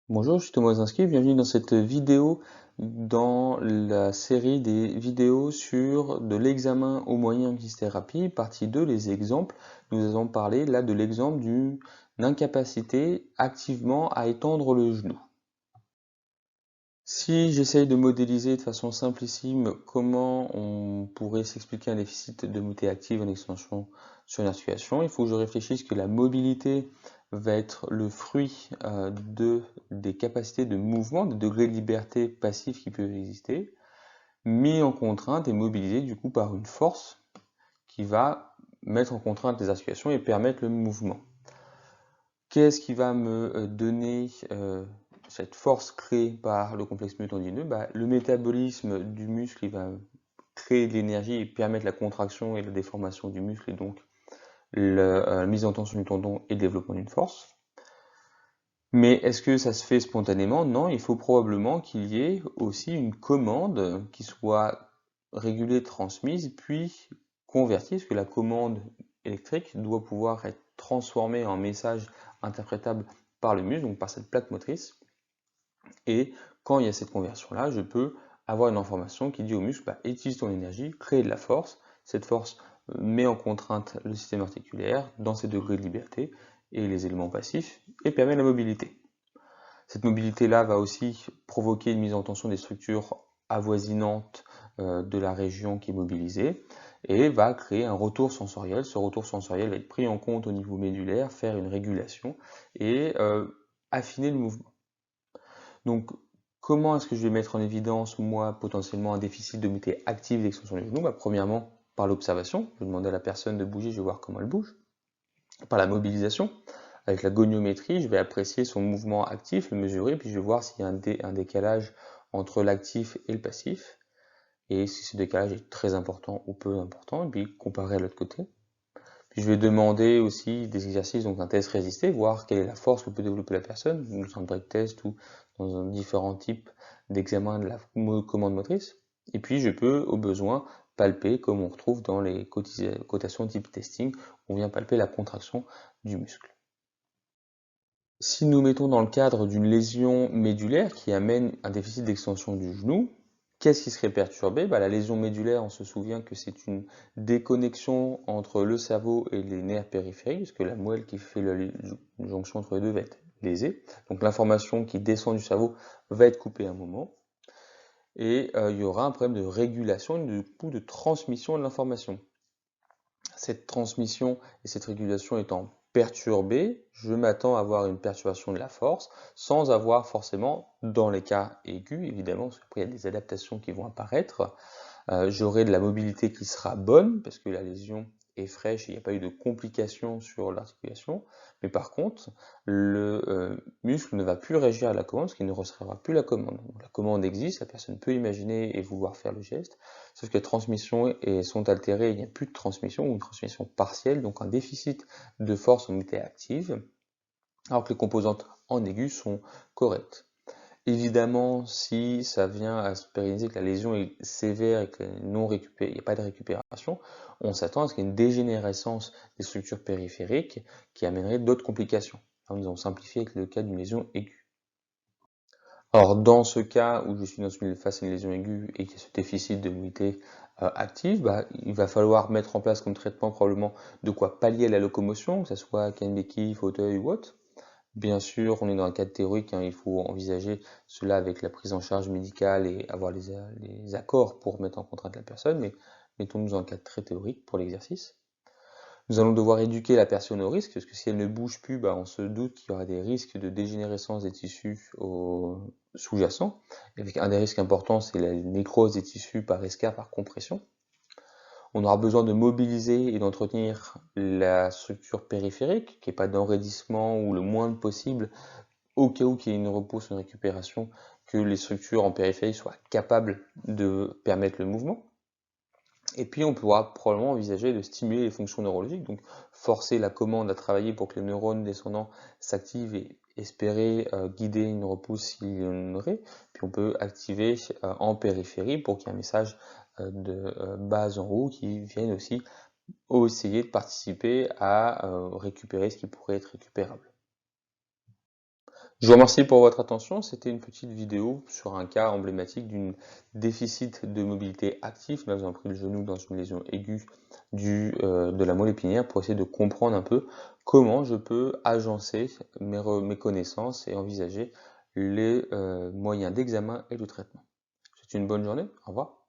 Bonjour, je suis Thomas Zinski, bienvenue dans cette vidéo dans la série des vidéos sur de l'examen au moyen de thérapie, partie 2, les exemples. Nous allons parler là de l'exemple d'une incapacité activement à étendre le genou. Si j'essaye de modéliser de façon simplissime comment on pourrait s'expliquer un déficit de mobilité active en extension sur une articulation, il faut que je réfléchisse que la mobilité va être le fruit des capacités de mouvement, des degrés de liberté passifs qui peuvent exister, mis en contrainte et mobilisés du coup par une force qui va mettre en contrainte les articulations et permettre le mouvement. Qu'est-ce qui va me donner cette force créée par le complexe myotendineux? Le métabolisme du muscle il va créer de l'énergie et permettre la contraction et la déformation du muscle et donc la mise en tension du tendon et le développement d'une force. Mais est-ce que ça se fait spontanément? Non, il faut probablement qu'il y ait aussi une commande qui soit régulée, transmise, puis convertie, parce que la commande électrique doit pouvoir être transformée en message interprétable par le muscle, donc par cette plaque motrice. Et quand il y a cette conversion-là, je peux avoir une information qui dit au muscle, utilise ton énergie, crée de la force. Cette force met en contrainte le système articulaire dans ses degrés de liberté et les éléments passifs et permet la mobilité. Cette mobilité-là va aussi provoquer une mise en tension des structures avoisinantes de la région qui est mobilisée et va créer un retour sensoriel. Ce retour sensoriel va être pris en compte au niveau médulaire, faire une régulation et affiner le mouvement. Donc, comment est-ce que je vais mettre en évidence, moi, potentiellement un déficit de mobilité active d'extension du genou? Premièrement, par l'observation. Je vais demander à la personne de bouger, je vais voir comment elle bouge. Par la mobilisation, avec la goniométrie, je vais apprécier son mouvement actif, le mesurer, puis je vais voir s'il y a un décalage entre l'actif et le passif, et si ce décalage est très important ou peu important, et puis comparer à l'autre côté. Puis je vais demander aussi des exercices, donc un test résisté, voir quelle est la force que peut développer la personne, dans un break test ou dans un différent type d'examen de la commande motrice. Et puis je peux, au besoin, palper, comme on retrouve dans les cotations type testing, on vient palper la contraction du muscle. Si nous mettons dans le cadre d'une lésion médulaire qui amène un déficit d'extension du genou, qu'est-ce qui serait perturbé? La lésion médulaire, on se souvient que c'est une déconnexion entre le cerveau et les nerfs périphériques, parce que la moelle qui fait la jonction entre les deux va être lésée. Donc l'information qui descend du cerveau va être coupée à un moment. Et il y aura un problème de régulation et de transmission de l'information. Cette transmission et cette régulation étant perturbées, je m'attends à avoir une perturbation de la force sans avoir forcément, dans les cas aigus évidemment, parce qu'après il y a des adaptations qui vont apparaître, j'aurai de la mobilité qui sera bonne parce que la lésion est fraîche et il n'y a pas eu de complications sur l'articulation. Mais par contre, le muscle ne va plus réagir à la commande parce qu'il ne recevra plus la commande. Donc, la commande existe, la personne peut imaginer et vouloir faire le geste, sauf que les transmissions sont altérées, il n'y a plus de transmission ou une transmission partielle, donc un déficit de force en unité active, alors que les composantes en aigu sont correctes. Évidemment, si ça vient à se pérenniser, que la lésion est sévère et qu'il n'y a pas de récupération, on s'attend à ce qu'il y ait une dégénérescence des structures périphériques qui amènerait d'autres complications. Là, nous avons simplifié avec le cas d'une lésion aiguë. Alors, dans ce cas où je suis face à une lésion aiguë et qu'il y a ce déficit de mobilité active, il va falloir mettre en place comme traitement probablement de quoi pallier la locomotion, que ce soit canne béquille, fauteuil ou autre. Bien sûr, on est dans un cadre théorique, il faut envisager cela avec la prise en charge médicale et avoir les accords pour mettre en contrainte la personne, mais mettons-nous dans un cadre très théorique pour l'exercice. Nous allons devoir éduquer la personne au risque, parce que si elle ne bouge plus, on se doute qu'il y aura des risques de dégénérescence des tissus sous-jacents. Avec un des risques importants, c'est la nécrose des tissus par escarre, par compression. On aura besoin de mobiliser et d'entretenir la structure périphérique, qu'il n'y ait pas d'enraidissement ou le moins possible, au cas où qu'il y ait une repousse, une récupération, que les structures en périphérie soient capables de permettre le mouvement. Et puis on pourra probablement envisager de stimuler les fonctions neurologiques, donc forcer la commande à travailler pour que les neurones descendants s'activent et espérer guider une repousse s'il y en aurait. Puis on peut activer en périphérie pour qu'il y ait un message de bas en haut qui vienne aussi essayer de participer à récupérer ce qui pourrait être récupérable. Je vous remercie pour votre attention. C'était une petite vidéo sur un cas emblématique d'une déficit de mobilité active. Nous avons pris le genou dans une lésion aiguë de la moelle épinière pour essayer de comprendre un peu comment je peux agencer mes connaissances et envisager les moyens d'examen et de traitement. C'est une bonne journée. Au revoir.